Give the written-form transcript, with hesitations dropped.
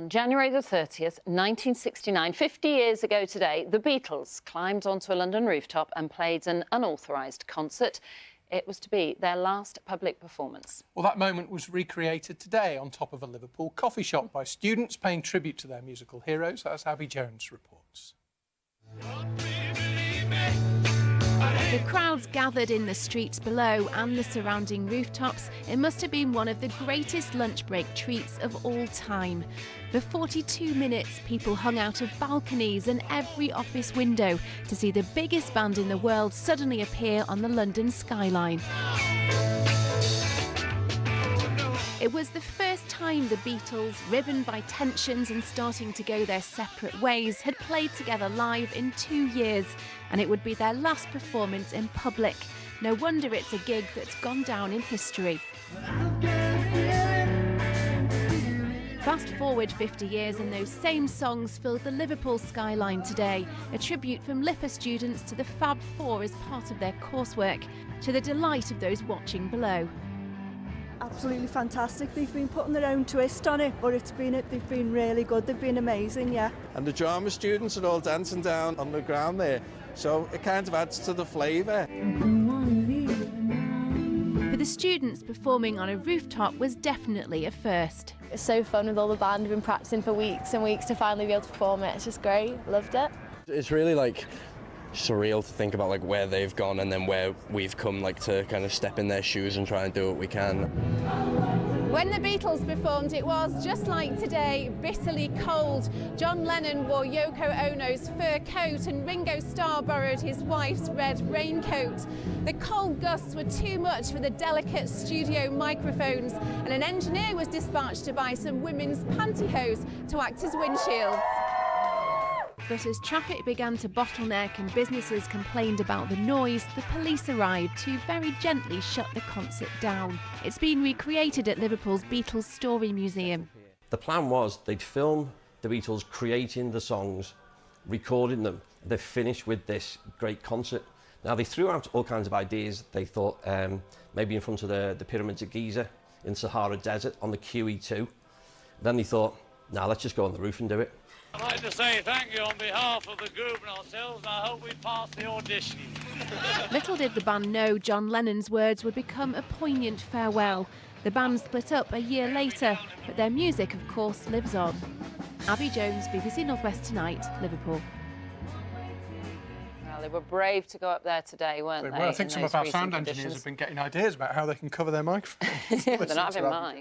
On January the 30th, 1969, 50 years ago today, the Beatles climbed onto a London rooftop and played an unauthorised concert. It was to be their last public performance. Well, that moment was recreated today on top of a Liverpool coffee shop by students paying tribute to their musical heroes, as Abby Jones reports. The crowds gathered in the streets below and the surrounding rooftops. It must have been one of the greatest lunch break treats of all time. For 42 minutes, people hung out of balconies and every office window to see the biggest band in the world suddenly appear on the London skyline. It was the first time the Beatles, riven by tensions and starting to go their separate ways, had played together live in 2 years, and it would be their last performance in public. No wonder it's a gig that's gone down in history. Fast forward 50 years and those same songs filled the Liverpool skyline today, a tribute from LIPA students to the Fab Four as part of their coursework, to the delight of those watching below. Absolutely fantastic. They've been putting their own twist on it, but they've been really good. They've been amazing, yeah. And the drama students are all dancing down on the ground there, so it kind of adds to the flavour. For the students, performing on a rooftop was definitely a first. It's so fun with all the band. We've been practicing for weeks and weeks to finally be able to perform it. It's just great. Loved it. It's really surreal to think about where they've gone and then where we've come, to kind of step in their shoes and try and do what we can. When the Beatles performed, it was just like today, bitterly cold. John Lennon wore Yoko Ono's fur coat and Ringo Starr borrowed his wife's red raincoat. The cold gusts were too much for the delicate studio microphones, and an engineer was dispatched to buy some women's pantyhose to act as windshields. But as traffic began to bottleneck and businesses complained about the noise, the police arrived to very gently shut the concert down. It's been recreated at Liverpool's Beatles Story Museum. The plan was they'd film the Beatles creating the songs, recording them. They finished with this great concert. Now, they threw out all kinds of ideas. They thought maybe in front of the pyramids at Giza, in Sahara Desert, on the QE2. Then they thought, now let's just go on the roof and do it. I'd like to say thank you on behalf of the group and ourselves, and I hope we pass the audition. Little did the band know John Lennon's words would become a poignant farewell. The band split up a year later, but their music, of course, lives on. Abby Jones, BBC North West Tonight, Liverpool. Well, they were brave to go up there today, weren't they? Well, I think some of our sound engineers have been getting ideas about how they can cover their microphones. They're not having mine.